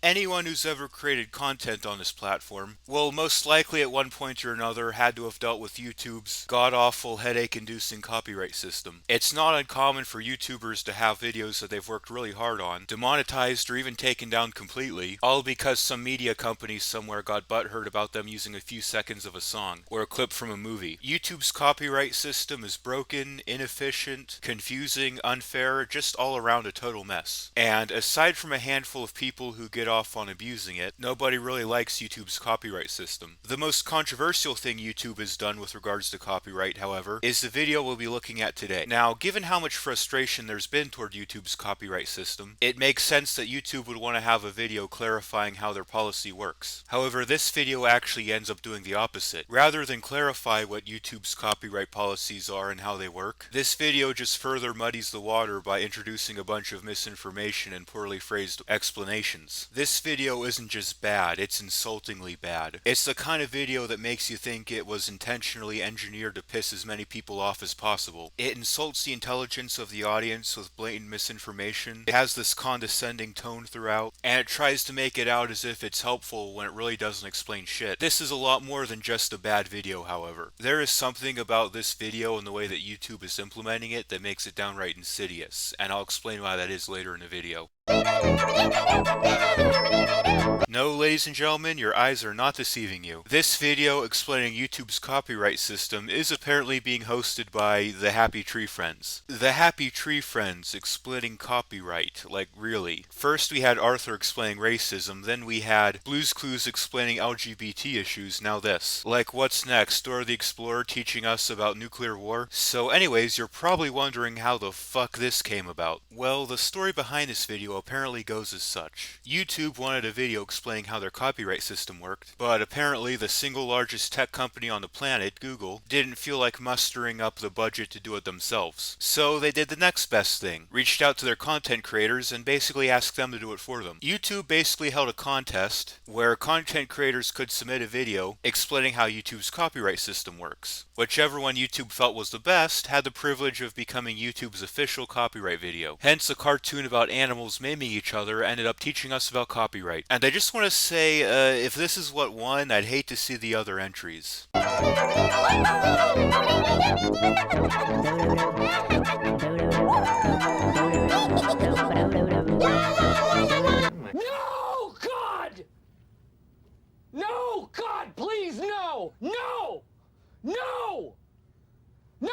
Anyone who's ever created content on this platform will most likely at one point or another had to have dealt with YouTube's god-awful headache-inducing copyright system. It's not uncommon for YouTubers to have videos that they've worked really hard on demonetized or even taken down completely, all because some media company somewhere got butthurt about them using a few seconds of a song or a clip from a movie. YouTube's copyright system is broken, inefficient, confusing, unfair, just all around a total mess. And aside from a handful of people who get off on abusing it, nobody really likes YouTube's copyright system. The most controversial thing YouTube has done with regards to copyright, however, is the video we'll be looking at today. Now, given how much frustration there's been toward YouTube's copyright system, it makes sense that YouTube would want to have a video clarifying how their policy works. However, this video actually ends up doing the opposite. Rather than clarify what YouTube's copyright policies are and how they work, this video just further muddies the water by introducing a bunch of misinformation and poorly phrased explanations. This video isn't just bad, it's insultingly bad. It's the kind of video that makes you think it was intentionally engineered to piss as many people off as possible. It insults the intelligence of the audience with blatant misinformation. It has this condescending tone throughout, and it tries to make it out as if it's helpful when it really doesn't explain shit. This is a lot more than just a bad video, however. There is something about this video and the way that YouTube is implementing it that makes it downright insidious, and I'll explain why that is later in the video. No, ladies and gentlemen, your eyes are not deceiving you. This video explaining YouTube's copyright system is apparently being hosted by the Happy Tree Friends. The Happy Tree Friends explaining copyright, like really. First we had Arthur explaining racism, then we had Blue's Clues explaining LGBT issues, now this. Like what's next? Dora the Explorer teaching us about nuclear war? So anyways, you're probably wondering how the fuck this came about. Well, the story behind this video apparently goes as such. YouTube wanted a video explaining how their copyright system worked, but apparently the single largest tech company on the planet, Google, didn't feel like mustering up the budget to do it themselves. So they did the next best thing, reached out to their content creators and basically asked them to do it for them. YouTube basically held a contest where content creators could submit a video explaining how YouTube's copyright system works. Whichever one YouTube felt was the best had the privilege of becoming YouTube's official copyright video. Hence a cartoon about animals maiming each other ended up teaching us about copyright. And I just want to say, if this is what won, I'd hate to see the other entries. No, God! No, God, please, no! No! No! No!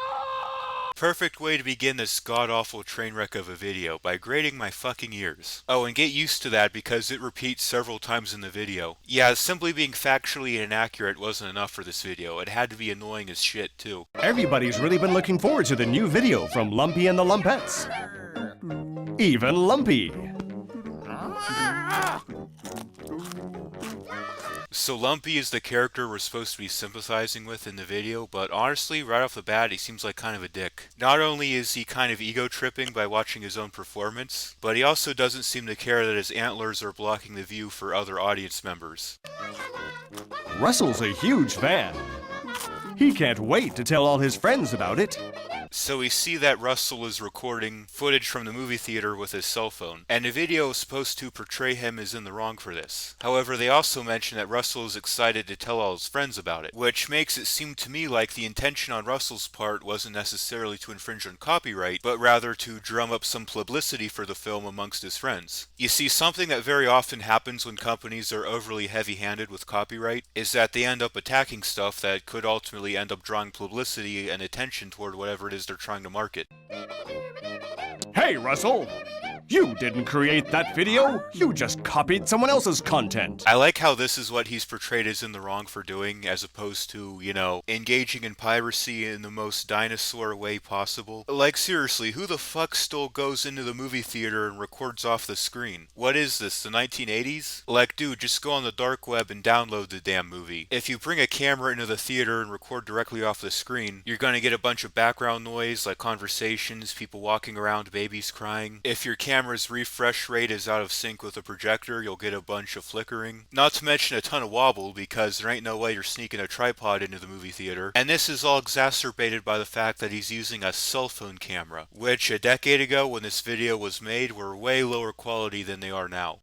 Perfect way to begin this god-awful train wreck of a video, by grating my fucking ears. Oh, and get used to that because it repeats several times in the video. Yeah, simply being factually inaccurate wasn't enough for this video, it had to be annoying as shit too. Everybody's really been looking forward to the new video from Lumpy and the Lumpettes. Even Lumpy. So Lumpy is the character we're supposed to be sympathizing with in the video, but honestly, right off the bat, he seems like kind of a dick. Not only is he kind of ego-tripping by watching his own performance, but he also doesn't seem to care that his antlers are blocking the view for other audience members. Russell's a huge fan. He can't wait to tell all his friends about it. So we see that Russell is recording footage from the movie theater with his cell phone, and the video is supposed to portray him as in the wrong for this. However, they also mention that Russell is excited to tell all his friends about it, which makes it seem to me like the intention on Russell's part wasn't necessarily to infringe on copyright, but rather to drum up some publicity for the film amongst his friends. You see, something that very often happens when companies are overly heavy-handed with copyright is that they end up attacking stuff that could ultimately end up drawing publicity and attention toward whatever it is they're trying to market. Hey, Russell! You didn't create that video! You just copied someone else's content! I like how this is what he's portrayed as in the wrong for doing, as opposed to, you know, engaging in piracy in the most dinosaur way possible. Like seriously, who the fuck still goes into the movie theater and records off the screen? What is this, the 1980s? Like dude, just go on the dark web and download the damn movie. If you bring a camera into the theater and record directly off the screen, you're gonna get a bunch of background noise like conversations, people walking around, babies crying. If your camera camera's refresh rate is out of sync with the projector, you'll get a bunch of flickering. Not to mention a ton of wobble, because there ain't no way you're sneaking a tripod into the movie theater. And this is all exacerbated by the fact that he's using a cell phone camera, which a decade ago when this video was made were way lower quality than they are now.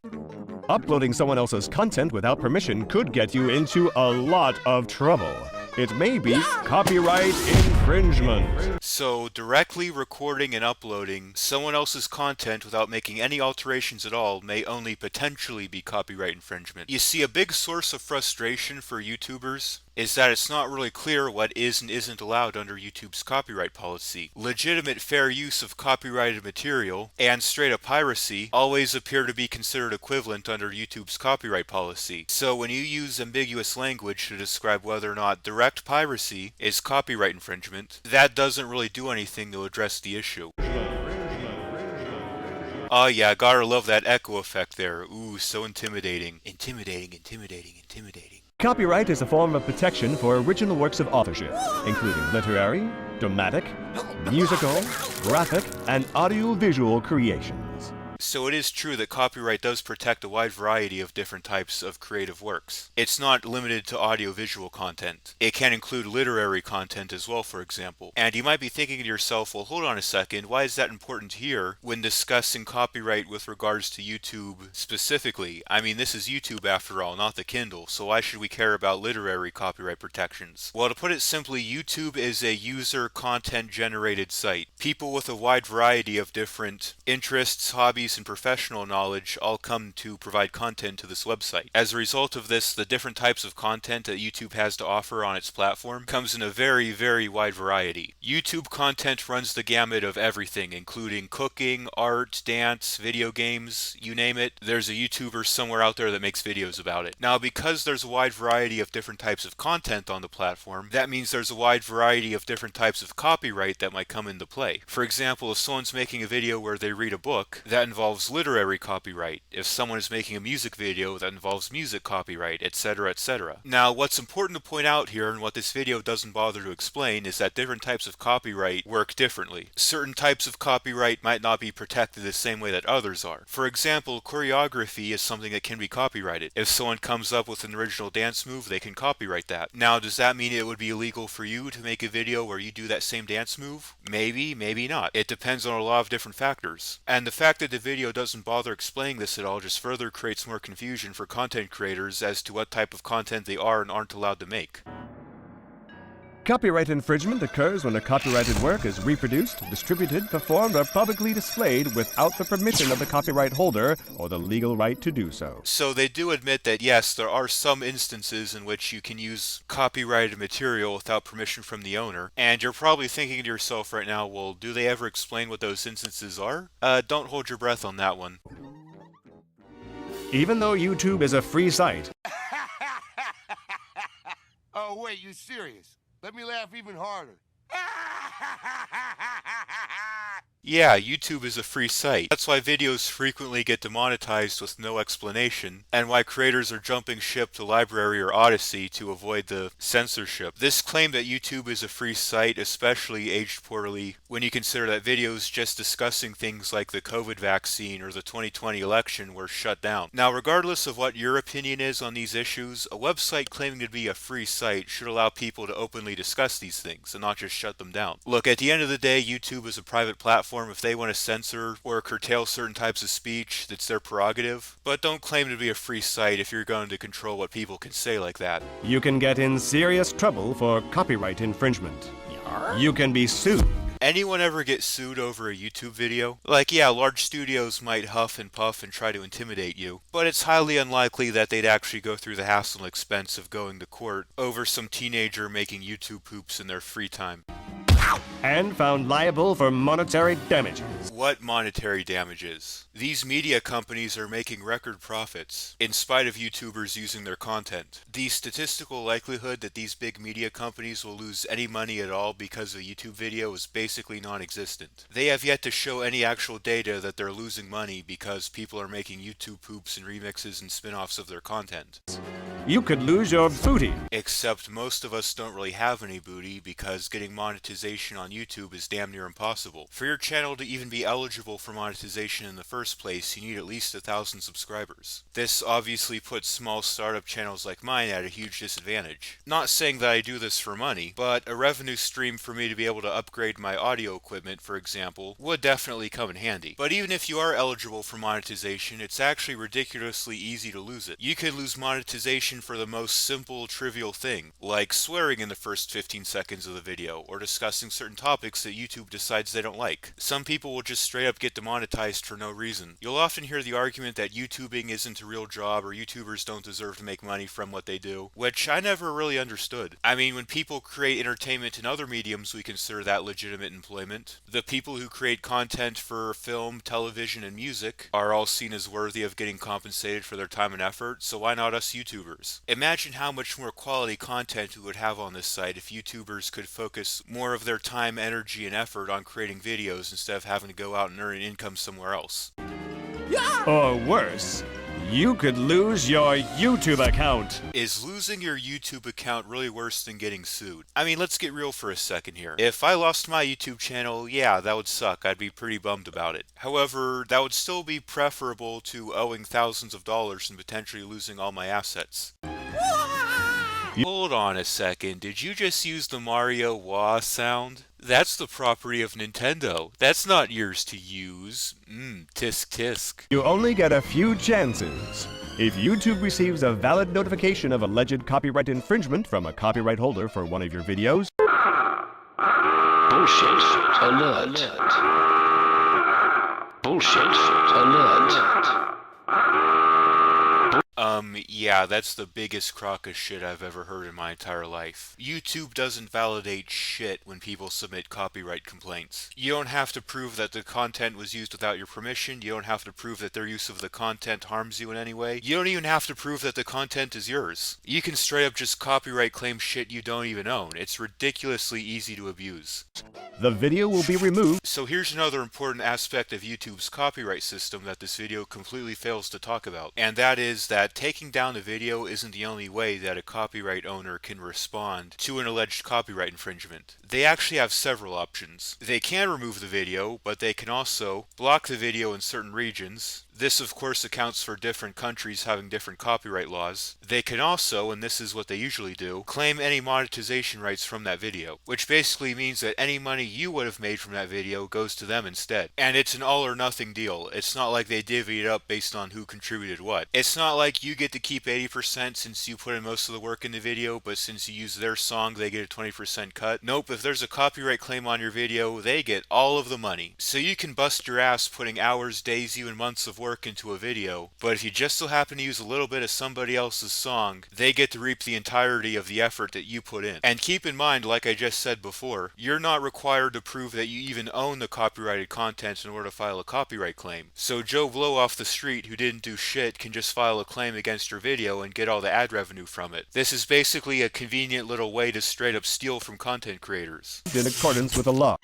Uploading someone else's content without permission could get you into a lot of trouble. It may be copyright infringement. So, directly recording and uploading someone else's content without making any alterations at all may only potentially be copyright infringement. You see, a big source of frustration for YouTubers is that it's not really clear what is and isn't allowed under YouTube's copyright policy. Legitimate fair use of copyrighted material and straight-up piracy always appear to be considered equivalent under YouTube's copyright policy. So when you use ambiguous language to describe whether or not direct piracy is copyright infringement, that doesn't really do anything to address the issue. Oh yeah, gotta love that echo effect there. Ooh, so intimidating. Intimidating, intimidating, intimidating. Copyright is a form of protection for original works of authorship, including literary, dramatic, musical, graphic, and audiovisual creations. So it is true that copyright does protect a wide variety of different types of creative works. It's not limited to audiovisual content. It can include literary content as well, for example. And you might be thinking to yourself, well, hold on a second, why is that important here when discussing copyright with regards to YouTube specifically? I mean, this is YouTube after all, not the Kindle, so why should we care about literary copyright protections? Well, to put it simply, YouTube is a user content generated site. People with a wide variety of different interests, hobbies, and professional knowledge all come to provide content to this website. As a result of this, the different types of content that YouTube has to offer on its platform comes in a very, very wide variety. YouTube content runs the gamut of everything, including cooking, art, dance, video games, you name it. There's a YouTuber somewhere out there that makes videos about it. Now, because there's a wide variety of different types of content on the platform, that means there's a wide variety of different types of copyright that might come into play. For example, if someone's making a video where they read a book, that involves literary copyright. If someone is making a music video, that involves music copyright, etc., etc. Now, what's important to point out here, and what this video doesn't bother to explain, is that different types of copyright work differently. Certain types of copyright might not be protected the same way that others are. For example, choreography is something that can be copyrighted. If someone comes up with an original dance move, they can copyright that. Now, does that mean it would be illegal for you to make a video where you do that same dance move? Maybe, maybe not. It depends on a lot of different factors. And the fact that the video doesn't bother explaining this at all just further creates more confusion for content creators as to what type of content they are and aren't allowed to make. Copyright infringement occurs when a copyrighted work is reproduced, distributed, performed, or publicly displayed without the permission of the copyright holder or the legal right to do so. So they do admit that yes, there are some instances in which you can use copyrighted material without permission from the owner, and you're probably thinking to yourself right now, well, do they ever explain what those instances are? Don't hold your breath on that one. Even though YouTube is a free site. Oh, wait, you serious? Let me laugh even harder. Yeah, YouTube is a free site. That's why videos frequently get demonetized with no explanation, and why creators are jumping ship to Library or Odyssey to avoid the censorship. This claim that YouTube is a free site especially aged poorly when you consider that videos just discussing things like the COVID vaccine or the 2020 election were shut down. Now, regardless of what your opinion is on these issues, a website claiming to be a free site should allow people to openly discuss these things and not just shut them down. Look, at the end of the day, YouTube is a private platform. If they want to censor or curtail certain types of speech, that's their prerogative. But don't claim to be a free site if you're going to control what people can say like that. You can get in serious trouble for copyright infringement. You can be sued. Anyone ever get sued over a YouTube video? Like, yeah, large studios might huff and puff and try to intimidate you, but it's highly unlikely that they'd actually go through the hassle and expense of going to court over some teenager making YouTube poops in their free time. And found liable for monetary damages. What monetary damages? These media companies are making record profits, in spite of YouTubers using their content. The statistical likelihood that these big media companies will lose any money at all because of a YouTube video is basically non-existent. They have yet to show any actual data that they're losing money because people are making YouTube poops and remixes and spin-offs of their content. you could lose your booty. Except most of us don't really have any booty because getting monetization on YouTube is damn near impossible. For your channel to even be eligible for monetization in the first place, you need at least 1,000 subscribers. This obviously puts small startup channels like mine at a huge disadvantage. Not saying that I do this for money, but a revenue stream for me to be able to upgrade my audio equipment, for example, would definitely come in handy. But even if you are eligible for monetization, it's actually ridiculously easy to lose it. You could lose monetization for the most simple, trivial thing, like swearing in the first 15 seconds of the video, or discussing certain topics that YouTube decides they don't like. Some people will just straight up get demonetized for no reason. You'll often hear the argument that YouTubing isn't a real job, or YouTubers don't deserve to make money from what they do, which I never really understood. I mean, when people create entertainment in other mediums, we consider that legitimate employment. The people who create content for film, television, and music are all seen as worthy of getting compensated for their time and effort, so why not us YouTubers? Imagine how much more quality content we would have on this site if YouTubers could focus more of their time, energy, and effort on creating videos instead of having to go out and earn an income somewhere else. Or worse, you could lose your YouTube account. Is losing your YouTube account really worse than getting sued? I mean, let's get real for a second here. If I lost my YouTube channel, yeah, that would suck. I'd be pretty bummed about it. However, that would still be preferable to owing thousands of dollars and potentially losing all my assets. Hold on a second, did you just use the Mario wah sound? That's the property of Nintendo. That's not yours to use. Tisk tisk. You only get a few chances. If YouTube receives a valid notification of alleged copyright infringement from a copyright holder for one of your videos, Bullshit alert. Bullshit alert. Yeah, that's the biggest crock of shit I've ever heard in my entire life. YouTube doesn't validate shit when people submit copyright complaints. You don't have to prove that the content was used without your permission. You don't have to prove that their use of the content harms you in any way. You don't even have to prove that the content is yours. You can straight up just copyright claim shit you don't even own. It's ridiculously easy to abuse. the video will be removed. So here's another important aspect of YouTube's copyright system that this video completely fails to talk about, and that is that taking down the video isn't the only way that a copyright owner can respond to an alleged copyright infringement. They actually have several options. They can remove the video, but they can also block the video in certain regions. This, of course, accounts for different countries having different copyright laws. They can also, and this is what they usually do, claim any monetization rights from that video, which basically means that any money you would have made from that video goes to them instead. And it's an all or nothing deal. It's not like they divvy it up based on who contributed what. It's not like you get to keep 80% since you put in most of the work in the video, but since you use their song, they get a 20% cut. Nope, if there's a copyright claim on your video, they get all of the money. So you can bust your ass putting hours, days, even months of work into a video, but if you just so happen to use a little bit of somebody else's song, they get to reap the entirety of the effort that you put in. And keep in mind, like I just said before, you're not required to prove that you even own the copyrighted content in order to file a copyright claim. So Joe Blow off the street who didn't do shit can just file a claim against your video and get all the ad revenue from it. This is basically a convenient little way to straight up steal from content creators. In accordance with the law.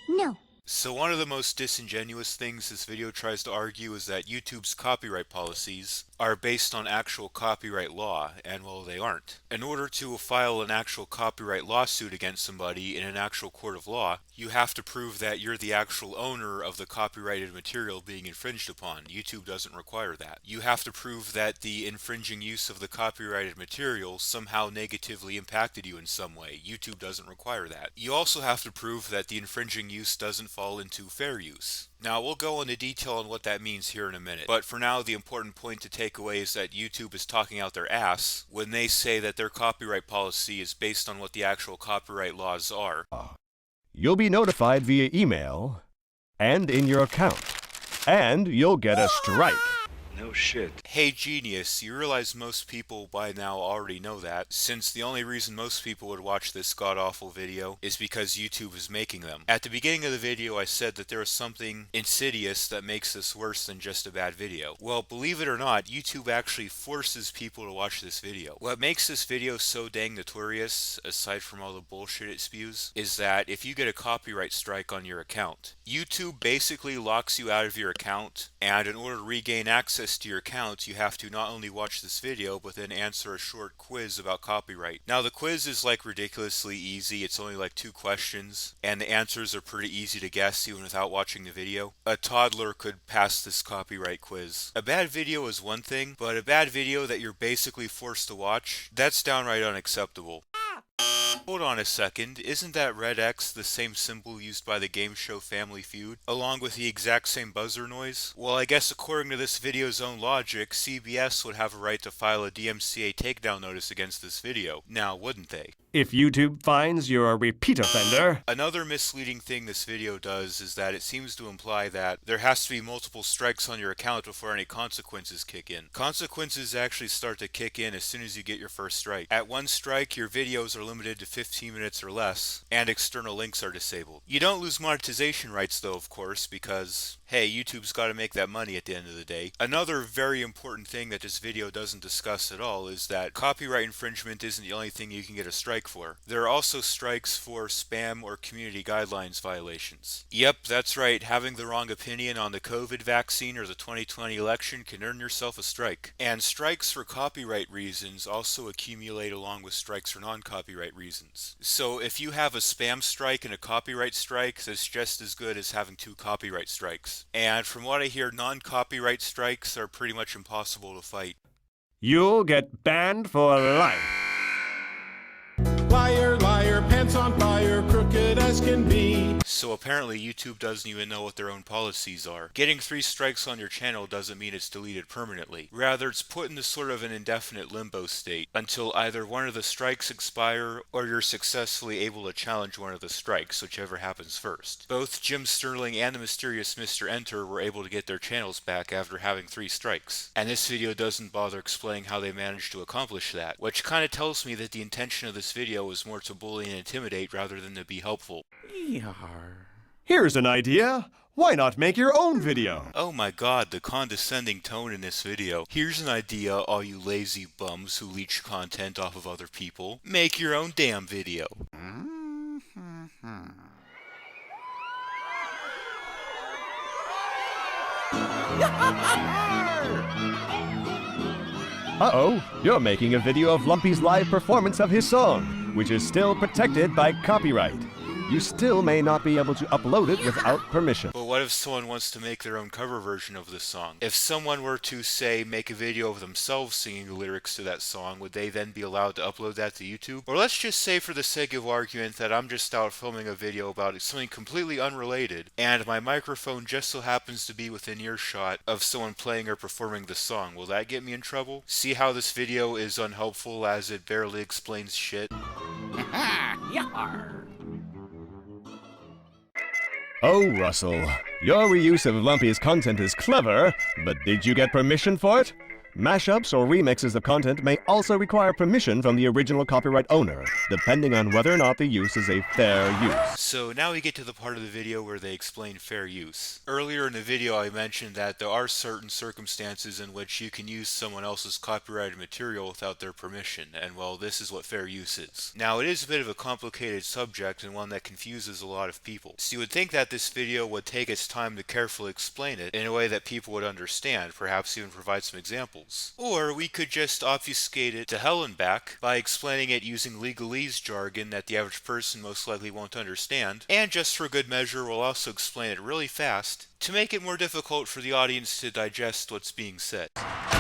No. So one of the most disingenuous things this video tries to argue is that YouTube's copyright policies are based on actual copyright law, and well, they aren't. In order to file an actual copyright lawsuit against somebody in an actual court of law, you have to prove that you're the actual owner of the copyrighted material being infringed upon. YouTube doesn't require that. You have to prove that the infringing use of the copyrighted material somehow negatively impacted you in some way. YouTube doesn't require that. You also have to prove that the infringing use doesn't fall into fair use. Now, we'll go into detail on what that means here in a minute, but for now, the important point to take away is that YouTube is talking out their ass when they say that their copyright policy is based on what the actual copyright laws are. You'll be notified via email and in your account, and you'll get a strike. No shit. Hey genius, you realize most people by now already know that, since the only reason most people would watch this god-awful video is because YouTube is making them. At the beginning of the video I said that there is something insidious that makes this worse than just a bad video. Well, believe it or not, YouTube actually forces people to watch this video. What makes this video so dang notorious, aside from all the bullshit it spews, is that if you get a copyright strike on your account, YouTube basically locks you out of your account, and in order to regain access access to your account, you have to not only watch this video, but then answer a short quiz about copyright. Now, the quiz is like ridiculously easy. It's only like 2 questions, and the answers are pretty easy to guess even without watching the video. A toddler could pass this copyright quiz. A bad video is one thing, but a bad video that you're basically forced to watch, that's downright unacceptable. Hold on a second, isn't that red X the same symbol used by the game show Family Feud, along with the exact same buzzer noise? Well, I guess according to this video's own logic, CBS would have a right to file a DMCA takedown notice against this video. Now, wouldn't they? If YouTube finds you're a repeat offender... Another misleading thing this video does is that it seems to imply that there has to be multiple strikes on your account before any consequences kick in. Consequences actually start to kick in as soon as you get your first strike. At 1 strike, your videos are limited to 15 minutes or less, and external links are disabled. You don't lose monetization rights though, of course, because, hey, YouTube's gotta make that money at the end of the day. Another very important thing that this video doesn't discuss at all is that copyright infringement isn't the only thing you can get a strike for. There are also strikes for spam or community guidelines violations. Yep, that's right, having the wrong opinion on the COVID vaccine or the 2020 election can earn yourself a strike. And strikes for copyright reasons also accumulate along with strikes for non-copyright reasons. So if you have a spam strike and a copyright strike, that's just as good as having 2 copyright strikes. And from what I hear, non-copyright strikes are pretty much impossible to fight. You'll get banned for life. Liar, liar, pants on fire, crooked as can be. So apparently YouTube doesn't even know what their own policies are. Getting 3 strikes on your channel doesn't mean it's deleted permanently. Rather, it's put into sort of an indefinite limbo state until either one of the strikes expire or you're successfully able to challenge one of the strikes, whichever happens first. Both Jim Sterling and the mysterious Mr. Enter were able to get their channels back after having 3 strikes. And this video doesn't bother explaining how they managed to accomplish that, which kind of tells me that the intention of this video was more to bully and intimidate rather than to be helpful. Here's an idea. Why not make your own video? Oh my god, the condescending tone in this video. Here's an idea, all you lazy bums who leech content off of other people. Make your own damn video. Uh-oh, you're making a video of Lumpy's live performance of his song, which is still protected by copyright. You still may not be able to upload it without permission. But what if someone wants to make their own cover version of this song? If someone were to, say, make a video of themselves singing the lyrics to that song, would they then be allowed to upload that to YouTube? Or let's just say for the sake of argument that I'm just out filming a video about something completely unrelated, and my microphone just so happens to be within earshot of someone playing or performing the song. Will that get me in trouble? See how this video is unhelpful as it barely explains shit? Oh, Russell, your reuse of Lumpy's content is clever, but did you get permission for it? Mashups or remixes of content may also require permission from the original copyright owner, depending on whether or not the use is a fair use. So now we get to the part of the video where they explain fair use. Earlier in the video I mentioned that there are certain circumstances in which you can use someone else's copyrighted material without their permission, and well, this is what fair use is. Now it is a bit of a complicated subject and one that confuses a lot of people. So you would think that this video would take its time to carefully explain it in a way that people would understand, perhaps even provide some examples. Or we could just obfuscate it to hell and back by explaining it using legalese jargon that the average person most likely won't understand, and just for good measure we'll also explain it really fast to make it more difficult for the audience to digest what's being said.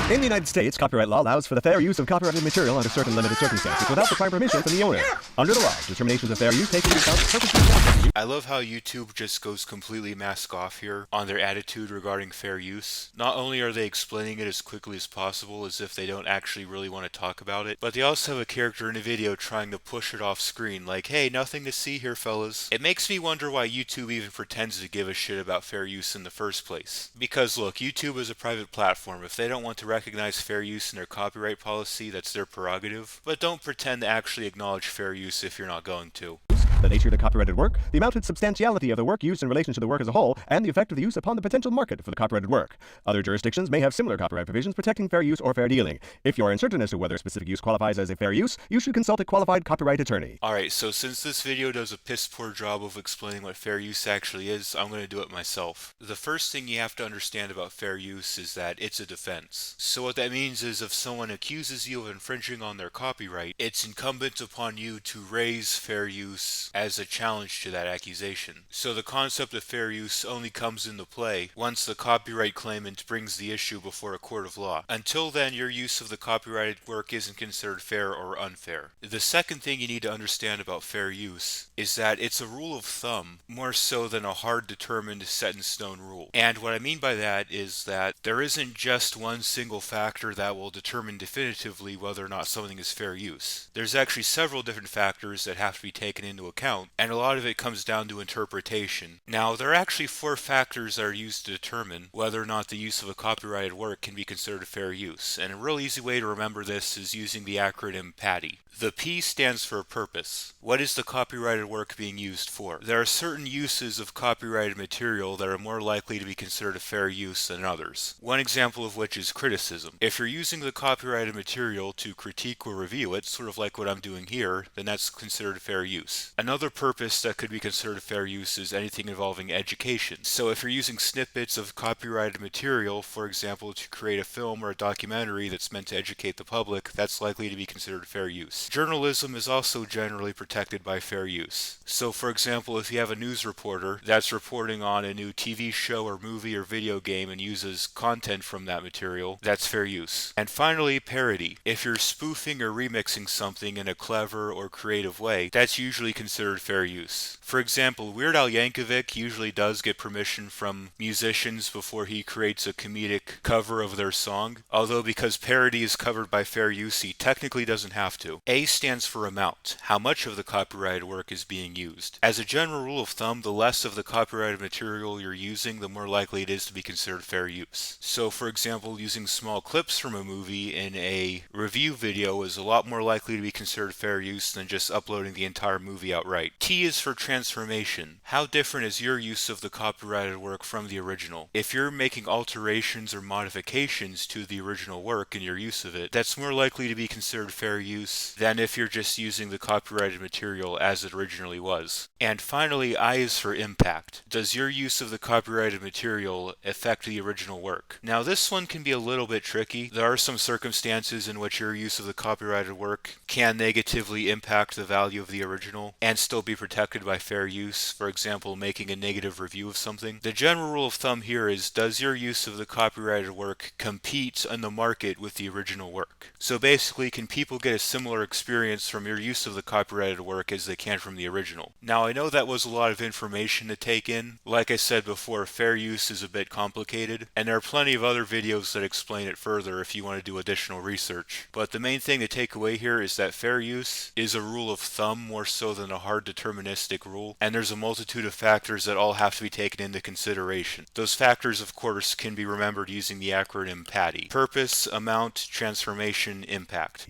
In the United States, copyright law allows for the fair use of copyrighted material under certain limited circumstances without the prior permission from the owner. Under the law, determinations of fair use take into account purposes. I love how YouTube just goes completely mask off here on their attitude regarding fair use. Not only are they explaining it as quickly as possible as if they don't actually really want to talk about it, but they also have a character in the video trying to push it off screen like, hey, nothing to see here fellas. It makes me wonder why YouTube even pretends to give a shit about fair use in the first place. Because look, YouTube is a private platform. If they don't want to recognize fair use in their copyright policy, that's their prerogative. But don't pretend to actually acknowledge fair use if you're not going to. the nature of the copyrighted work, the amount and substantiality of the work used in relation to the work as a whole, and the effect of the use upon the potential market for the copyrighted work. Other jurisdictions may have similar copyright provisions protecting fair use or fair dealing. If you are uncertain as to whether a specific use qualifies as a fair use, you should consult a qualified copyright attorney. Alright, so since this video does a piss poor job of explaining what fair use actually is, I'm going to do it myself. The first thing you have to understand about fair use is that it's a defense. So what that means is if someone accuses you of infringing on their copyright, it's incumbent upon you to raise fair use as a challenge to that accusation. So the concept of fair use only comes into play once the copyright claimant brings the issue before a court of law. Until then, your use of the copyrighted work isn't considered fair or unfair. The second thing you need to understand about fair use is that it's a rule of thumb more so than a hard determined set in stone rule. And what I mean by that is that there isn't just one single factor that will determine definitively whether or not something is fair use. There's actually several different factors that have to be taken into account, and a lot of it comes down to interpretation. Now, there are actually 4 factors that are used to determine whether or not the use of a copyrighted work can be considered fair use, and a real easy way to remember this is using the acronym PATI. The P stands for purpose. What is the copyrighted work being used for? There are certain uses of copyrighted material that are more likely to be considered a fair use than others. One example of which is criticism. If you're using the copyrighted material to critique or review it, sort of like what I'm doing here, then that's considered fair use. Another purpose that could be considered fair use is anything involving education. So if you're using snippets of copyrighted material, for example, to create a film or a documentary that's meant to educate the public, that's likely to be considered fair use. Journalism is also generally protected by fair use. So for example, if you have a news reporter that's reporting on a new TV show or movie or video game and uses content from that material, that's fair use. And finally, parody. If you're spoofing or remixing something in a clever or creative way, that's usually considered fair use. For example, Weird Al Yankovic usually does get permission from musicians before he creates a comedic cover of their song, although because parody is covered by fair use, he technically doesn't have to. A stands for amount, how much of the copyrighted work is being used. As a general rule of thumb, the less of the copyrighted material you're using, the more likely it is to be considered fair use. So for example, using small clips from a movie in a review video is a lot more likely to be considered fair use than just uploading the entire movie outright. T is for transformation. How different is your use of the copyrighted work from the original? If you're making alterations or modifications to the original work in your use of it, that's more likely to be considered fair use than if you're just using the copyrighted material as it originally was. And finally, I is for impact. Does your use of the copyrighted material affect the original work? Now this one can be a little bit tricky. There are some circumstances in which your use of the copyrighted work can negatively impact the value of the original and still be protected by fair use, for example, making a negative review of something. The general rule of thumb here is, does your use of the copyrighted work compete in the market with the original work? So basically, can people get a similar experience from your use of the copyrighted work as they can from the original? Now, I know that was a lot of information to take in. Like I said before, fair use is a bit complicated, and there are plenty of other videos that explain it further if you want to do additional research. But the main thing to take away here is that fair use is a rule of thumb more so than a hard deterministic rule, and there's a multitude of factors that all have to be taken into consideration. Those factors, of course, can be remembered using the acronym PATI. Purpose, amount, transformation, impact.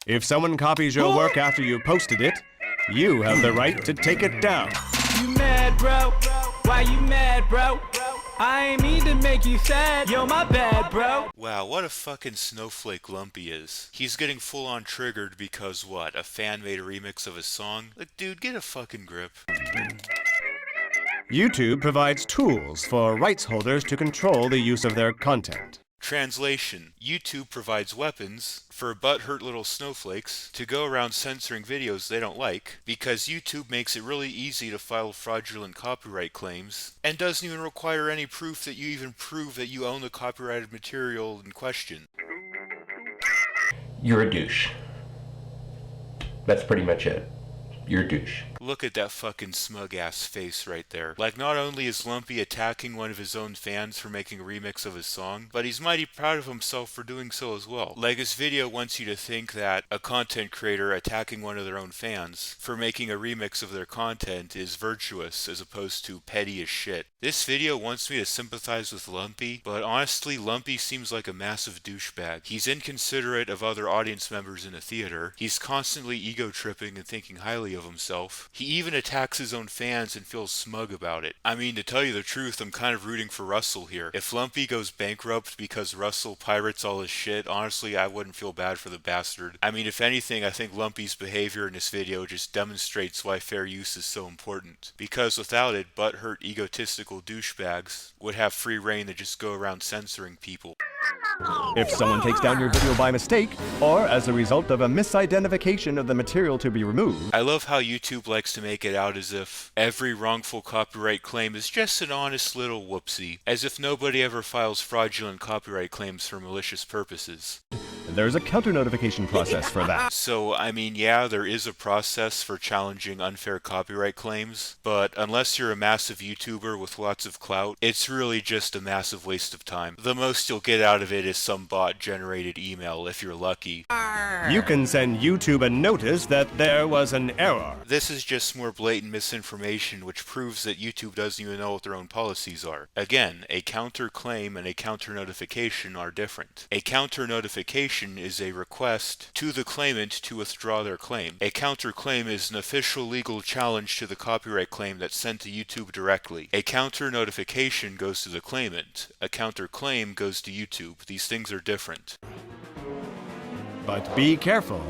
If someone copies your work after you posted it, you have the right to take it down. You mad, bro? Why you mad, bro? I ain't mean to make you sad. Yo, my bad, bro. Wow, what a fucking snowflake Lumpy is. He's getting full on triggered because what? A fan made a remix of his song? Like, dude, get a fucking grip. YouTube provides tools for rights holders to control the use of their content. Translation. YouTube provides weapons for butthurt little snowflakes to go around censoring videos they don't like because YouTube makes it really easy to file fraudulent copyright claims and doesn't even require any proof that you even prove that you own the copyrighted material in question. You're a douche. That's pretty much it. you're a douche. Look at that fucking smug ass face right there. Like, not only is Lumpy attacking one of his own fans for making a remix of his song, but he's mighty proud of himself for doing so as well. Like, this video wants you to think that a content creator attacking one of their own fans for making a remix of their content is virtuous as opposed to petty as shit. This video wants me to sympathize with Lumpy, but honestly, Lumpy seems like a massive douchebag. He's inconsiderate of other audience members in a theater. He's constantly ego-tripping and thinking highly of himself. He even attacks his own fans and feels smug about it. I mean, to tell you the truth, I'm kind of rooting for Russell here. If Lumpy goes bankrupt because Russell pirates all his shit, honestly, I wouldn't feel bad for the bastard. I mean, if anything, I think Lumpy's behavior in this video just demonstrates why fair use is so important. Because without it, butthurt, egotistical douchebags would have free reign to just go around censoring people. If someone takes down your video by mistake, or as a result of a misidentification of the material to be removed... I love how YouTube likes to make it out as if every wrongful copyright claim is just an honest little whoopsie, as if nobody ever files fraudulent copyright claims for malicious purposes. There's a counter-notification process for that. So, I mean, yeah, there is a process for challenging unfair copyright claims, but unless you're a massive YouTuber with lots of clout, it's really just a massive waste of time. The most you'll get out of it is some bot-generated email, if you're lucky. You can send YouTube a notice that there was an error. This is just more blatant misinformation, which proves that YouTube doesn't even know what their own policies are. Again, a counter-claim and a counter-notification are different. A counter-notification is a request to the claimant to withdraw their claim. A counterclaim is an official legal challenge to the copyright claim that's sent to YouTube directly. A counter notification goes to the claimant. A counterclaim goes to YouTube. These things are different. But be careful.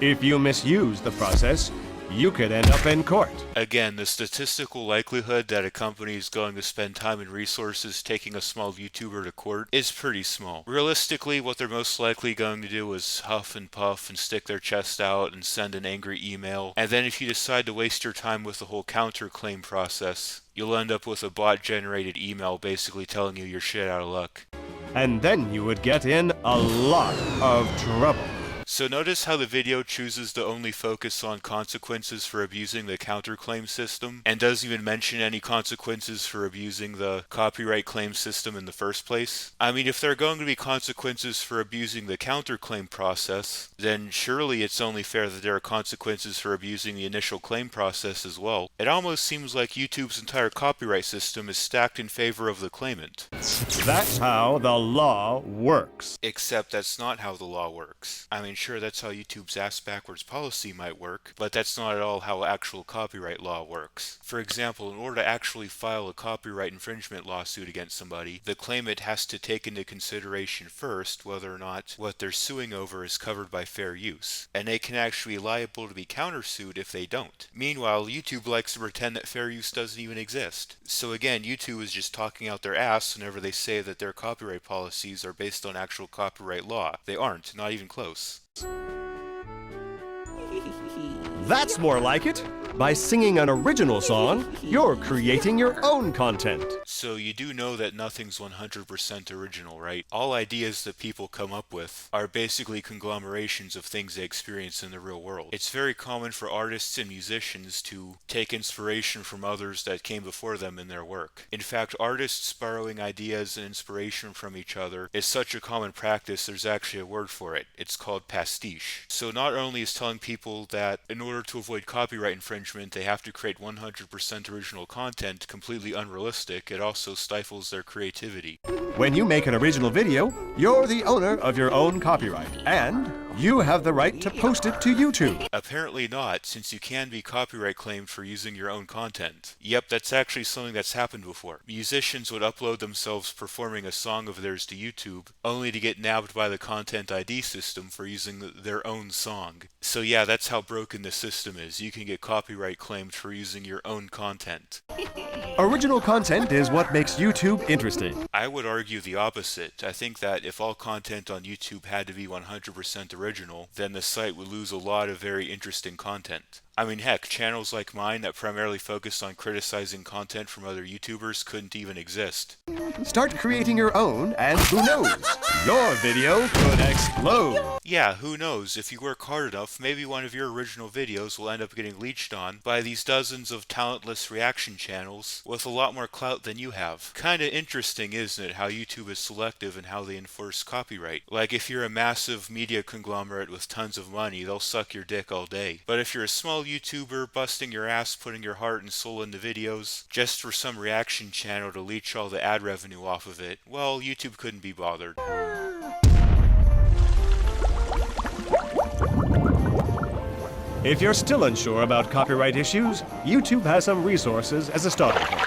If you misuse the process, you could end up in court. Again, the statistical likelihood that a company is going to spend time and resources taking a small YouTuber to court is pretty small. Realistically, what they're most likely going to do is huff and puff and stick their chest out and send an angry email. And then if you decide to waste your time with the whole counterclaim process, you'll end up with a bot-generated email basically telling you you're shit out of luck. And then you would get in a lot of trouble. So notice how the video chooses to only focus on consequences for abusing the counterclaim system, and doesn't even mention any consequences for abusing the copyright claim system in the first place. I mean, if there are going to be consequences for abusing the counterclaim process, then surely it's only fair that there are consequences for abusing the initial claim process as well. It almost seems like YouTube's entire copyright system is stacked in favor of the claimant. That's how the law works. Except that's not how the law works. I mean, sure, that's how YouTube's ass-backwards policy might work, but that's not at all how actual copyright law works. For example, in order to actually file a copyright infringement lawsuit against somebody, the claimant has to take into consideration first whether or not what they're suing over is covered by fair use, and they can actually be liable to be countersued if they don't. Meanwhile, YouTube likes to pretend that fair use doesn't even exist. So again, YouTube is just talking out their ass whenever they say that their copyright policies are based on actual copyright law. They aren't, not even close. That's more like it. By singing an original song, you're creating your own content. So you do know that nothing's 100% original, right? All ideas that people come up with are basically conglomerations of things they experience in the real world. It's very common for artists and musicians to take inspiration from others that came before them in their work. In fact, artists borrowing ideas and inspiration from each other is such a common practice, there's actually a word for it. It's called pastiche. So not only is telling people that in order to avoid copyright infringement, they have to create 100% original content completely unrealistic, it also stifles their creativity. When you make an original video, you're the owner of your own copyright, and you have the right to post it to YouTube. Apparently not, since you can be copyright claimed for using your own content. Yep, that's actually something that's happened before. Musicians would upload themselves performing a song of theirs to YouTube, only to get nabbed by the Content ID system for using their own song. So yeah, that's how broken the system is. You can get copyright claimed for using your own content. Original content is what makes YouTube interesting. I would argue the opposite. I think that if all content on YouTube had to be 100% original, then the site would lose a lot of very interesting content. I mean, heck, channels like mine that primarily focused on criticizing content from other YouTubers couldn't even exist. Start creating your own, and who knows, Your video could explode. Yeah, who knows? If you work hard enough, maybe one of your original videos will end up getting leached on by these dozens of talentless reaction channels with a lot more clout than you have. Kinda interesting, isn't it, how YouTube is selective in how they enforce copyright? Like, if you're a massive media conglomerate with tons of money, they'll suck your dick all day. But if you're a small YouTuber busting your ass, putting your heart and soul into videos, just for some reaction channel to leech all the ad revenue off of it, well, YouTube couldn't be bothered. If you're still unsure about copyright issues, YouTube has some resources as a starting point.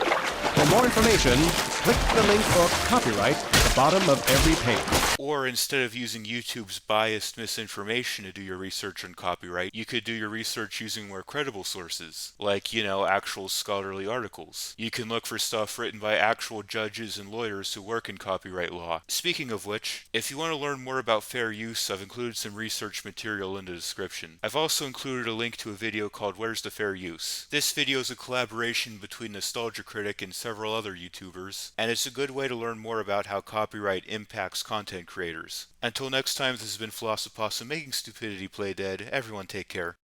For more information, click the link for copyright at the bottom of every page. Or instead of using YouTube's biased misinformation to do your research on copyright, you could do your research using more credible sources, like, actual scholarly articles. You can look for stuff written by actual judges and lawyers who work in copyright law. Speaking of which, if you want to learn more about fair use, I've included some research material in the description. I've also included a link to a video called Where's the Fair Use? This video is a collaboration between Nostalgia Critic and several other YouTubers, and it's a good way to learn more about how copyright impacts content creators. Until next time, this has been Philosophossum making stupidity play dead. Everyone take care.